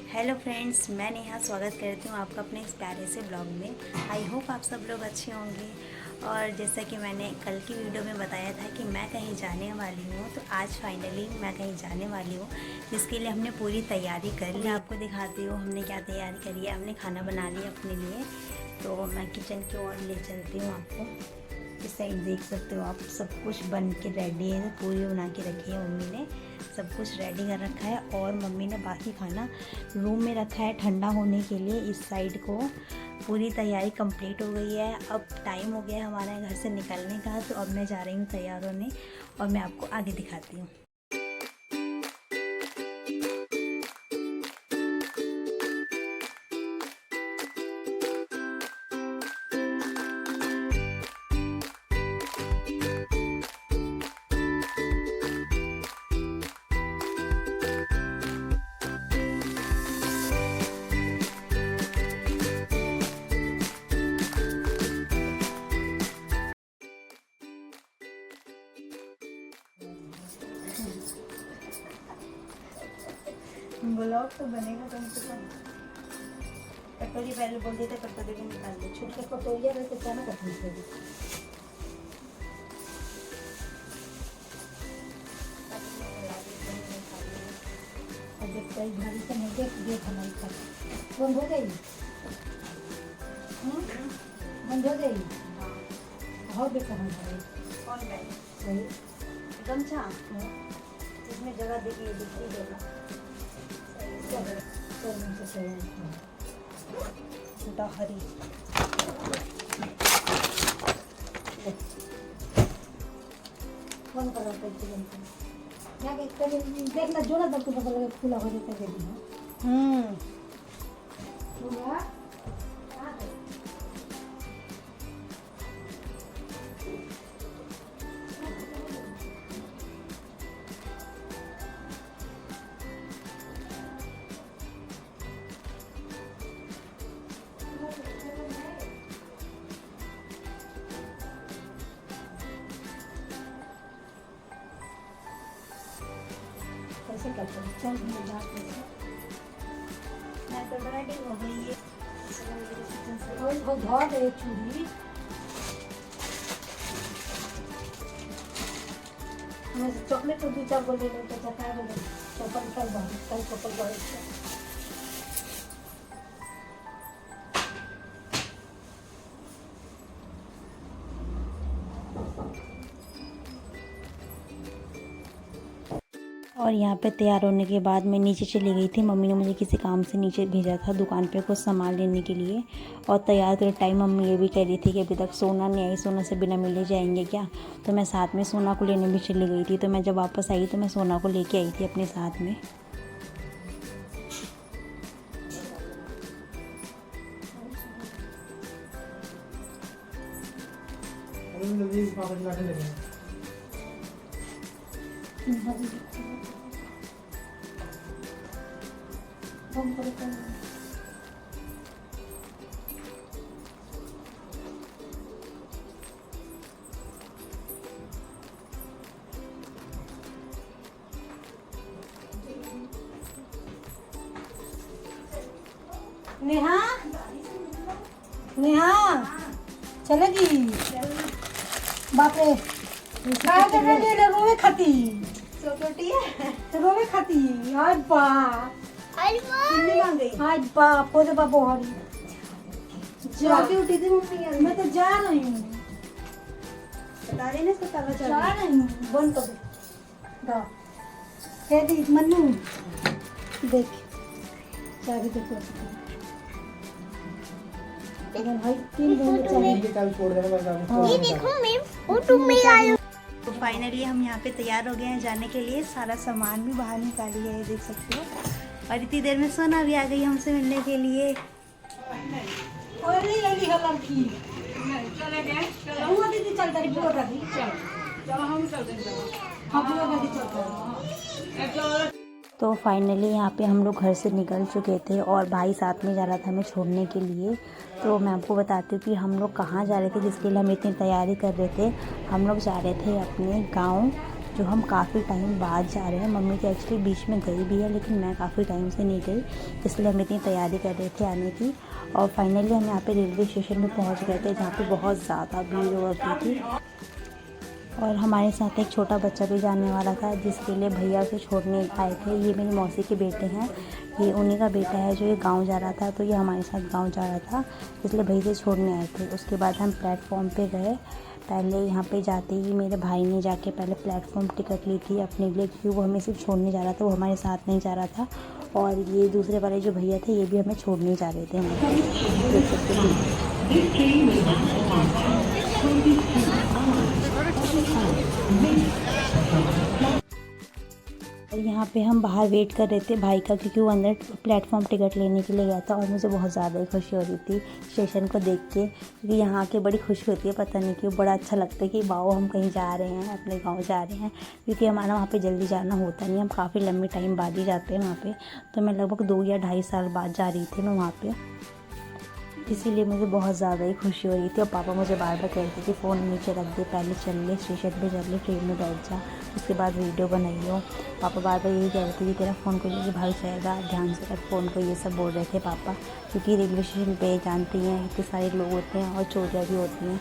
Hello friends, मैं नेहा स्वागत करती हूँ आपका अपने इस प्यारे से ब्लॉग में। आई होप आप सब लोग अच्छे होंगे। और जैसा कि मैंने कल की वीडियो में बताया था कि मैं कहीं जाने वाली हूँ, तो आज फाइनली मैं कहीं जाने वाली हूँ, जिसके लिए हमने पूरी तैयारी कर ली। आपको दिखाती हूँ हमने क्या तैयारी करी है। हमने खाना बना लिया अपने लिए, तो मैं किचन की ओर ले चलती हूँ आपको। इस साइड देख सकते हो आप, सब कुछ बन के रेडी है। पूरी बना के रखी है मम्मी ने, सब कुछ रेडी कर रखा है। और मम्मी ने बाकी खाना रूम में रखा है ठंडा होने के लिए। इस साइड को पूरी तैयारी कंप्लीट हो गई है। अब टाइम हो गया है हमारे घर से निकलने का, तो अब मैं जा रही हूँ तैयार होने और मैं आपको आगे दिखाती हूँ। ब्लॉग तो बनेगा कम से कम। कटोरी पहले बोल देते, कटोरी को निकाल दे। छोटे कटोरिया रहते क्या ना कटोरी से भी। और जब कई भारी से नहीं देख हमारी खाना बंद हो गई, बंद हो गई। बहुत बेकार है। कौन गए? सही गमछा इसमें जगह देखिए, दूसरी जगह छोटा हरी कौन कलर करती है देखना जो ना दबके बगल में खुला हो जाता है। कैसे करते हैं? चल मैं तो रेडी हो गई है। वो धो दे चूड़ी। मैं चॉकलेट तो 2-4 बोल ले तो चटा बोले चप्पल कल बहुत कल चप्पल बहुत। और यहाँ पे तैयार होने के बाद मैं नीचे चली गई थी। मम्मी ने मुझे किसी काम से नीचे भेजा था दुकान पे कुछ सामान लेने के लिए। और तैयार करते टाइम मम्मी ये भी कह रही थी कि अभी तक सोना नहीं आई, सोना से बिना मिले जाएंगे क्या। तो मैं साथ में सोना को लेने भी चली गई थी। तो मैं जब वापस आई तो मैं सोना को लेके आई थी अपने साथ में। नेहा नेहा चलेगी। बाप रे रोवे खाती रोवे खाती। आज बा आज बाप पोते बाबू हरी जल्दी उठी थी मम्मी। मैं तो जा रही हूँ, बता रही ना इसको तब जा रही हूँ। बंद कर दो कह दी मन्नू। देख चाबी देखो भाई 3 तो फाइनली हम यहाँ पे तैयार हो गए हैं जाने के लिए। सारा सामान भी बाहर निकाल लिया है, देख सकते हो। और इतनी देर में सोना भी आ गई हमसे मिलने के लिए। तो फाइनली यहाँ पे हम लोग घर से निकल चुके थे और भाई साथ में जा रहा था हमें छोड़ने के लिए। तो मैं आपको बताती हूँ कि हम लोग कहाँ जा रहे थे, जिसके लिए हम इतनी तैयारी कर रहे थे। हम लोग जा रहे थे अपने गांव, जो हम काफ़ी टाइम बाद जा रहे हैं। मम्मी तो एक्चुअली बीच में गई भी है, लेकिन मैं काफ़ी टाइम से नहीं गई, इसलिए हम इतनी तैयारी कर रहे थे आने की। और फाइनली हम यहाँ पे रेलवे स्टेशन में पहुँच गए थे, जहाँ पे बहुत ज़्यादा भीड़ हो गई थी। और हमारे साथ एक छोटा बच्चा भी जाने वाला था, जिसके लिए भैया उसे छोड़ने आए थे। ये मेरी मौसी के बेटे हैं, ये उन्हीं का बेटा है जो ये गांव जा रहा था, तो ये हमारे साथ गांव जा रहा था, इसलिए भैया से छोड़ने आए थे। उसके बाद हम प्लेटफॉर्म पे गए। पहले यहाँ पे जाते ही मेरे भाई ने जाके पहले प्लेटफॉर्म टिकट ली थी अपने लिए, क्योंकि वो हमें सिर्फ छोड़ने जा रहा था, वो हमारे साथ नहीं जा रहा था। और ये दूसरे वाले जो भैया थे, ये भी हमें छोड़ने जा रहे थे। देख सकते हैं। और यहाँ पे हम बाहर वेट कर रहे थे भाई का, क्योंकि वो अंदर प्लेटफॉर्म टिकट लेने के लिए गया था। और मुझे बहुत ज़्यादा ही खुशी हो रही थी स्टेशन को देख के, क्योंकि यहाँ आके बड़ी खुशी होती है, पता नहीं क्यों बड़ा अच्छा लगता है कि वाओ हम कहीं जा रहे हैं, अपने गांव जा रहे हैं। क्योंकि हमारा वहाँ पे जल्दी जाना होता नहीं, हम काफ़ी लंबे टाइम बाद ही जाते हैं वहाँ पर। तो मैं लगभग 2 या 2.5 साल बाद जा रही थी मैं वहाँ पर, इसीलिए मुझे बहुत ज़्यादा ही खुशी हो रही थी। और पापा मुझे बार बार कह रहे थे कि फ़ोन नीचे रख दे, पहले चल ले स्टेशन पे, चल ले ट्रेन में बैठ जा, उसके बाद वीडियो बनाइयो। पापा बार बार यही कह रहे थे कि तेरा फ़ोन को लेके भाग जाएगा, ध्यान से रख फ़ोन को, ये सब बोल रहे थे पापा। क्योंकि रेलवे स्टेशन पे जानती हैं इतने सारे लोग होते हैं और चोरियाँ भी होती हैं।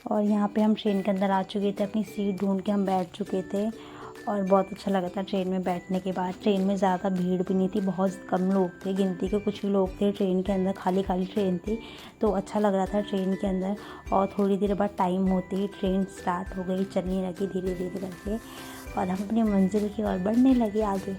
और यहाँ पे हम ट्रेन के अंदर आ चुके थे, अपनी सीट ढूंढ के हम बैठ चुके थे। और बहुत अच्छा लगा था ट्रेन में बैठने के बाद। ट्रेन में ज़्यादा भीड़ भी नहीं थी, बहुत कम लोग थे, गिनती के कुछ ही लोग थे ट्रेन के अंदर, खाली खाली ट्रेन थी, तो अच्छा लग रहा था ट्रेन के अंदर। और थोड़ी देर बाद टाइम होते ही ट्रेन स्टार्ट हो गई, चलने लगी धीरे धीरे करके, और हम अपनी मंजिल की ओर बढ़ने लगे आगे।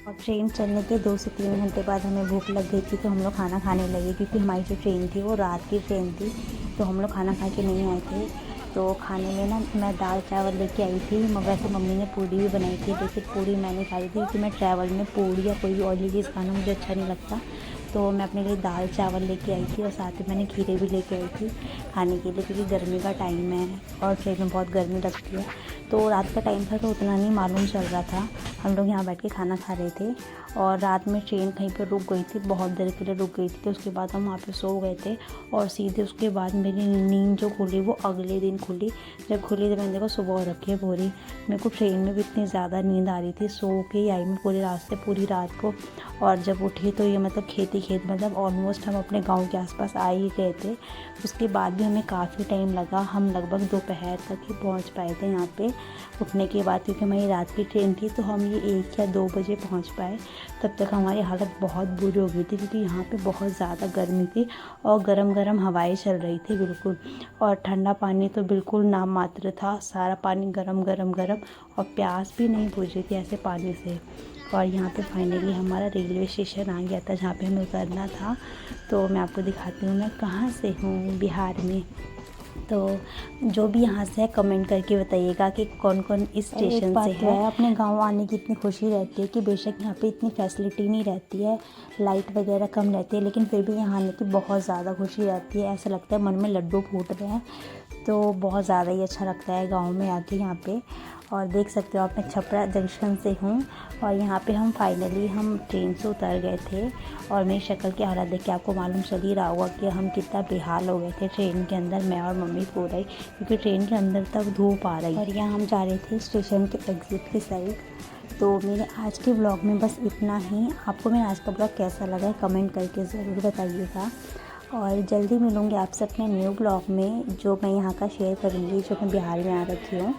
और ट्रेन चलने के 2 से 3 घंटे बाद हमें भूख लग गई थी, तो हम लोग खाना खाने लगे, क्योंकि हमारी जो ट्रेन थी वो रात की ट्रेन थी, तो हम लोग खाना खा के नहीं आए थे। तो खाने में ना मैं दाल चावल लेके आई थी, वैसे मम्मी ने पूड़ी भी बनाई थी, लेकिन पूड़ी मैंने खाई थी, क्योंकि मैं ट्रैवल में पूड़ी या कोई भी ऑयली चीज़ खाना मुझे अच्छा नहीं लगता। तो मैं अपने लिए दाल चावल लेके आई थी, और साथ में मैंने खीरे भी लेके आई थी खाने के लिए, क्योंकि गर्मी का टाइम है और ट्रेन में बहुत गर्मी लगती है। तो रात का टाइम था, तो उतना नहीं मालूम चल रहा था, हम लोग यहाँ बैठ के खाना खा रहे थे। और रात में ट्रेन कहीं पर रुक गई थी, बहुत देर के लिए रुक गई थी, तो उसके बाद हम वहाँ पे सो गए थे। और सीधे उसके बाद मेरी नींद जो खुली वो अगले दिन खुली। जब खुली तो मैंने देखा सुबह हो रखी है पूरी। मेरे को ट्रेन में भी इतनी ज़्यादा नींद आ रही थी, सो के ही आई मैं पूरे रास्ते पूरी रात को। और जब उठी तो ये मतलब खेत मतलब ऑलमोस्ट हम अपने गाँव के आसपास आ ही गए थे। उसके बाद भी हमें काफ़ी टाइम लगा, हम लगभग दोपहर तक ही पहुँच पाए थे यहाँ पे उठने के बाद, क्योंकि हमारी रात की ट्रेन थी, तो हम ये 1 या 2 बजे पहुँच पाए। तब तक हमारी हालत बहुत बुरी हो गई थी, क्योंकि यहाँ पे बहुत ज़्यादा गर्मी थी और गरम गरम हवाएं चल रही थी बिल्कुल। और ठंडा पानी तो बिल्कुल नाम मात्र था, सारा पानी गरम गरम गरम, और प्यास भी नहीं बुझ रही थी ऐसे पानी से। और यहाँ पे फाइनली हमारा रेलवे स्टेशन आ गया था, जहाँ पे हमें उतरना था। तो मैं आपको दिखाती हूँ मैं कहाँ से हूँ, बिहार में। तो जो भी यहाँ से है कमेंट करके बताइएगा कि कौन कौन इस स्टेशन से है। अपने गांव आने की इतनी खुशी रहती है कि बेशक यहाँ पे इतनी फैसिलिटी नहीं रहती है, लाइट वगैरह कम रहती है, लेकिन फिर भी यहाँ आने की बहुत ज़्यादा खुशी रहती है। ऐसा लगता है मन में लड्डू फूट रहे हैं, तो बहुत ज़्यादा ही अच्छा लगता है गाँव में आके यहाँ पे। और देख सकते हो आप, मैं छपरा जंक्शन से हूँ, और यहाँ पे हम फाइनली हम ट्रेन से उतर गए थे। और मेरी शक्ल की हालत देख के आपको मालूम चल ही रहा होगा कि हम कितना बेहाल हो गए थे ट्रेन के अंदर, मैं और मम्मी पूरा ही, क्योंकि ट्रेन के अंदर तक धूप आ रही। और यहाँ हम जा रहे थे स्टेशन के एग्ज़िट की साइड। तो मेरे आज के ब्लॉग में बस इतना ही। आपको मेरा आज का ब्लॉग कैसा लगा है कमेंट करके ज़रूर बताइएगा। और जल्दी मिलूँगी आपसे अपने न्यू ब्लॉग में, जो मैं यहाँ का शेयर करूँगी, जो मैं बिहार में आ रखी हूँ।